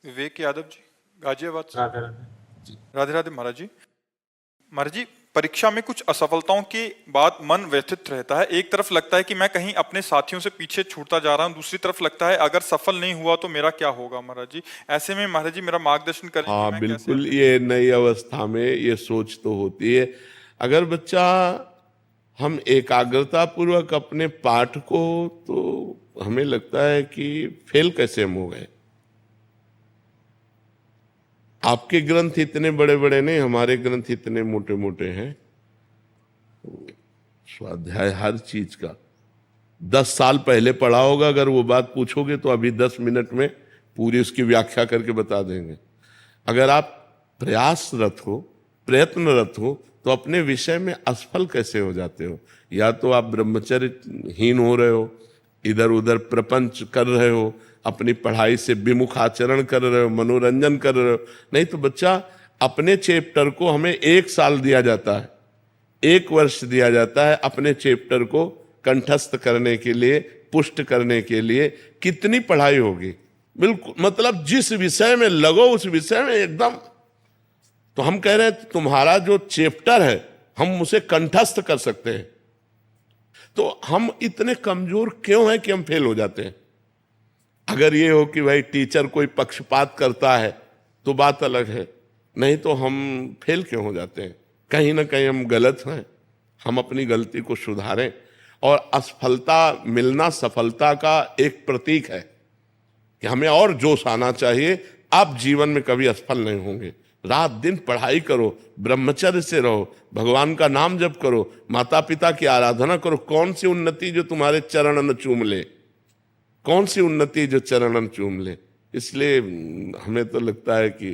विवेक यादव जी, गाजियाबाद से। राधे राधे। राधे राधे महाराज जी। महाराज जी, परीक्षा में कुछ असफलताओं के बाद मन व्यथित रहता है। एक तरफ लगता है कि मैं कहीं अपने साथियों से पीछे छूटता जा रहा हूँ, दूसरी तरफ लगता है अगर सफल नहीं हुआ तो मेरा क्या होगा। महाराज जी, ऐसे में महाराज जी मेरा मार्गदर्शन करें कि हाँ मैं बिल्कुल, कैसे। ये नई अवस्था में ये सोच तो होती है। अगर बच्चा हम एकाग्रता पूर्वक अपने पाठ को, तो हमें लगता है कि फेल कैसे हम हो गए। आपके ग्रंथ इतने बड़े बड़े नहीं, हमारे ग्रंथ इतने मोटे मोटे हैं। स्वाध्याय हर चीज का 10 साल पहले पढ़ा होगा, अगर वो बात पूछोगे तो अभी 10 मिनट में पूरी उसकी व्याख्या करके बता देंगे। अगर आप प्रयासरत हो, प्रयत्नरत हो, तो अपने विषय में असफल कैसे हो जाते हो। या तो आप ब्रह्मचर्यहीन हो रहे हो, इधर उधर प्रपंच कर रहे हो, अपनी पढ़ाई से विमुख आचरण कर रहे हो, मनोरंजन कर रहे हो। नहीं तो बच्चा, अपने चैप्टर को हमें 1 साल दिया जाता है, 1 वर्ष दिया जाता है अपने चैप्टर को कंठस्थ करने के लिए, पुष्ट करने के लिए। कितनी पढ़ाई होगी। बिल्कुल, मतलब जिस विषय में लगो उस विषय में एकदम। तो हम कह रहे हैं तुम्हारा जो चैप्टर है हम उसे कंठस्थ कर सकते हैं। तो हम इतने कमजोर क्यों हैं कि हम फेल हो जाते हैं। अगर ये हो कि भाई टीचर कोई पक्षपात करता है तो बात अलग है, नहीं तो हम फेल क्यों हो जाते हैं। कहीं ना कहीं हम गलत हैं, हम अपनी गलती को सुधारें। और असफलता मिलना सफलता का एक प्रतीक है कि हमें और जोश आना चाहिए। आप जीवन में कभी असफल नहीं होंगे। रात दिन पढ़ाई करो, ब्रह्मचर्य से रहो, भगवान का नाम जप करो, माता पिता की आराधना करो। कौन सी उन्नति जो तुम्हारे चरणन चूम ले, कौन सी उन्नति जो चरणन चूम ले। इसलिए हमें तो लगता है कि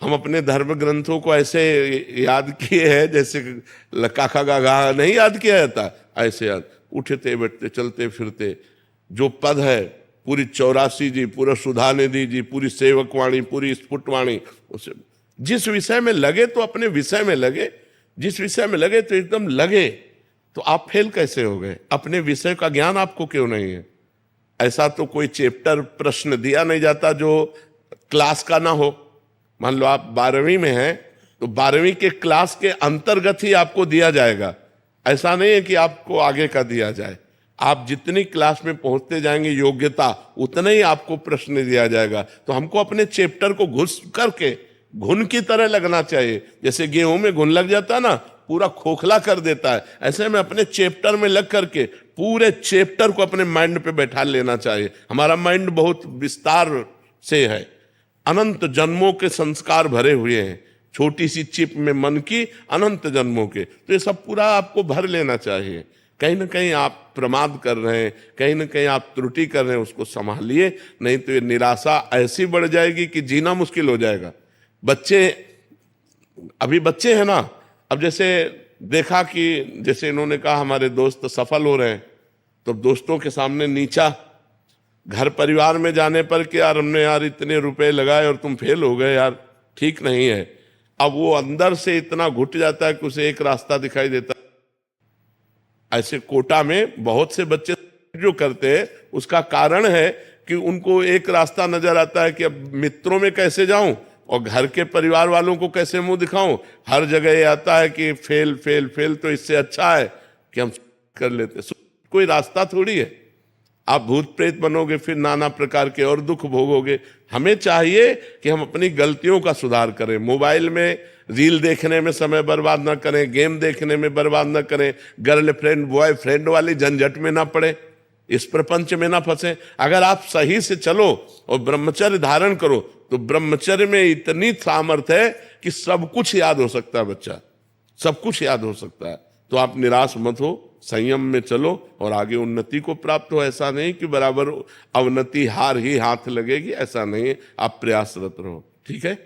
हम अपने धर्म ग्रंथों को ऐसे याद किए हैं जैसे काका गागा नहीं याद किया जाता, ऐसे याद। उठते बैठते चलते फिरते जो पद है, पूरी 84 जी, पूरा सुधा निधि जी, पूरी सेवकवाणी, पूरी स्फुटवाणी, उसे जिस विषय में लगे तो अपने विषय में लगे, जिस विषय में लगे तो एकदम लगे। तो आप फेल कैसे हो गए। अपने विषय का ज्ञान आपको क्यों नहीं है। ऐसा तो कोई चैप्टर प्रश्न दिया नहीं जाता जो क्लास का ना हो। मान लो आप 12वीं में हैं तो 12वीं के क्लास के अंतर्गत ही आपको दिया जाएगा। ऐसा नहीं है कि आपको आगे का दिया जाए। आप जितनी क्लास में पहुंचते जाएंगे योग्यता, उतना ही आपको प्रश्न दिया जाएगा। तो हमको अपने चैप्टर को घुस करके घुन की तरह लगना चाहिए। जैसे गेहूं में घुन लग जाता है ना, पूरा खोखला कर देता है, ऐसे में अपने चैप्टर में लग करके पूरे चैप्टर को अपने माइंड पे बैठा लेना चाहिए। हमारा माइंड बहुत विस्तार से है, अनंत जन्मों के संस्कार भरे हुए हैं, छोटी सी चिप में मन की अनंत जन्मों के। तो ये सब पूरा आपको भर लेना चाहिए। कहीं ना कहीं आप प्रमाद कर रहे हैं, कहीं ना कहीं आप त्रुटि कर रहे हैं, उसको संभालिए। नहीं तो ये निराशा ऐसी बढ़ जाएगी कि जीना मुश्किल हो जाएगा। बच्चे, अभी बच्चे हैं ना, अब जैसे देखा कि जैसे इन्होंने कहा हमारे दोस्त सफल हो रहे हैं, तो दोस्तों के सामने नीचा, घर परिवार में जाने पर कि यार हमने यार इतने रुपए लगाए और तुम फेल हो गए, यार ठीक नहीं है। अब वो अंदर से इतना घुट जाता है कि उसे एक रास्ता दिखाई देता है। ऐसे कोटा में बहुत से बच्चे जो करते हैं, उसका कारण है कि उनको एक रास्ता नजर आता है कि अब मित्रों में कैसे जाऊं और घर के परिवार वालों को कैसे मुंह दिखाऊं। हर जगह ये आता है कि फेल फेल फेल, तो इससे अच्छा है कि हम कर लेते। कोई रास्ता थोड़ी है। आप भूत प्रेत बनोगे, फिर नाना प्रकार के और दुख भोगोगे। हमें चाहिए कि हम अपनी गलतियों का सुधार करें। मोबाइल में रील देखने में समय बर्बाद ना करें, गेम देखने में बर्बाद ना करें, गर्लफ्रेंड बॉयफ्रेंड वाली झंझट में ना पड़े, इस प्रपंच में ना फंसे। अगर आप सही से चलो और ब्रह्मचर्य धारण करो तो ब्रह्मचर्य में इतनी सामर्थ्य है कि सब कुछ याद हो सकता है। बच्चा सब कुछ याद हो सकता है। तो आप निराश मत हो, संयम में चलो और आगे उन्नति को प्राप्त हो। ऐसा नहीं कि बराबर अवनति हार ही हाथ लगेगी, ऐसा नहीं है। आप प्रयासरत रहो। ठीक है।